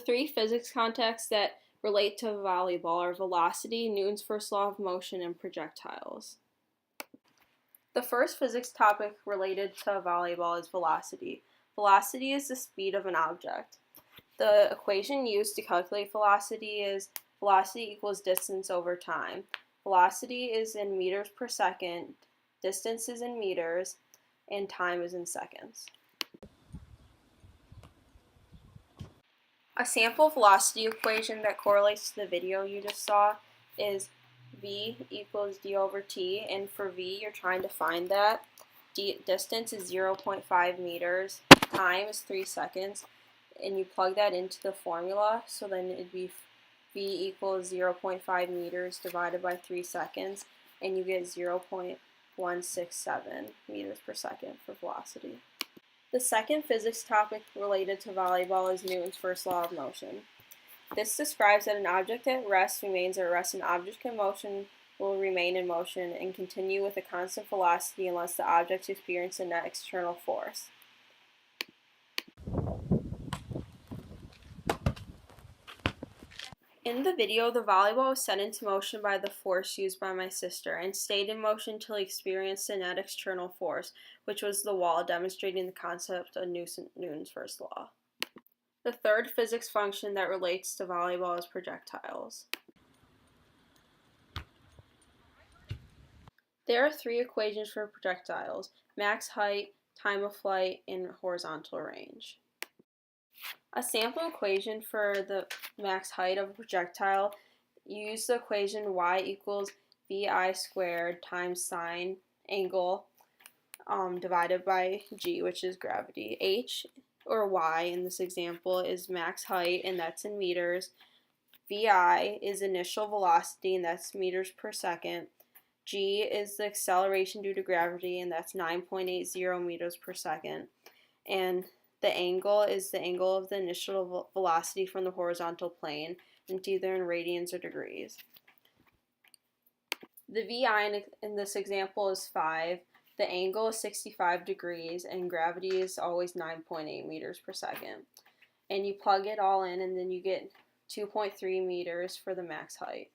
three physics contexts that relate to volleyball are velocity, Newton's first law of motion, and projectiles. The first physics topic related to volleyball is velocity. Velocity is the speed of an object. The equation used to calculate velocity is velocity equals distance over time. Velocity is in meters per second, distance is in meters, and time is in seconds. A sample velocity equation that correlates to the video you just saw is v equals d over t, and for v you're trying to find that. Distance is 0.5 meters, time is 3 seconds, and you plug that into the formula, so then it'd be v equals 0.5 meters divided by 3 seconds, and you get 0.167 meters per second for velocity. The second physics topic related to volleyball is Newton's first law of motion. This describes that an object at rest remains at rest. An object in motion will remain in motion and continue with a constant velocity unless the object experiences a net external force. In the video, the volleyball was set into motion by the force used by my sister and stayed in motion until he experienced a net external force, which was the wall, demonstrating the concept of Newton's first law. The third physics function that relates to volleyball is projectiles. There are three equations for projectiles: max height, time of flight, and horizontal range. A sample equation for the max height of a projectile, you use the equation y equals vi squared times sine angle divided by g, which is gravity. H, or y in this example, is max height, and that's in meters. Vi is initial velocity, and that's meters per second. G is the acceleration due to gravity, and that's 9.80 meters per second. And the angle is the angle of the initial velocity from the horizontal plane, and it's either in radians or degrees. The Vi in this example is 5, the angle is 65 degrees, and gravity is always 9.8 meters per second. And you plug it all in, and then you get 2.3 meters for the max height.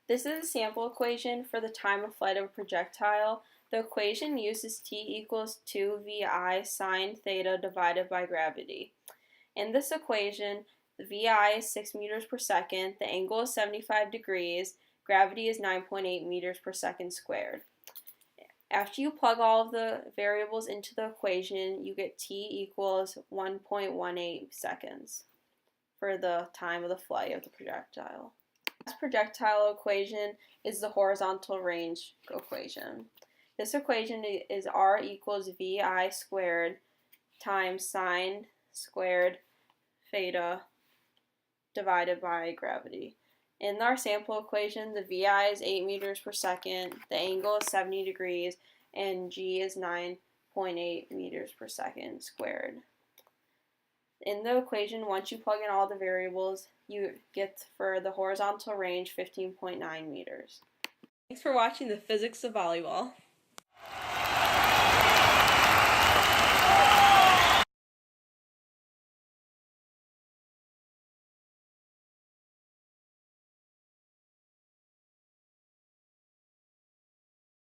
This is a sample equation for the time of flight of a projectile. The equation uses t equals 2vi sine theta divided by gravity. In this equation, the vi is 6 meters per second, the angle is 75 degrees, gravity is 9.8 meters per second squared. After you plug all of the variables into the equation, you get t equals 1.18 seconds for the time of the flight of the projectile. The last projectile equation is the horizontal range equation. This equation is r equals vi squared times sine squared theta divided by gravity. In our sample equation, the vi is 8 meters per second, the angle is 70 degrees, and g is 9.8 meters per second squared. In the equation, once you plug in all the variables, you get for the horizontal range 15.9 meters. Thanks for watching the Physics of Volleyball.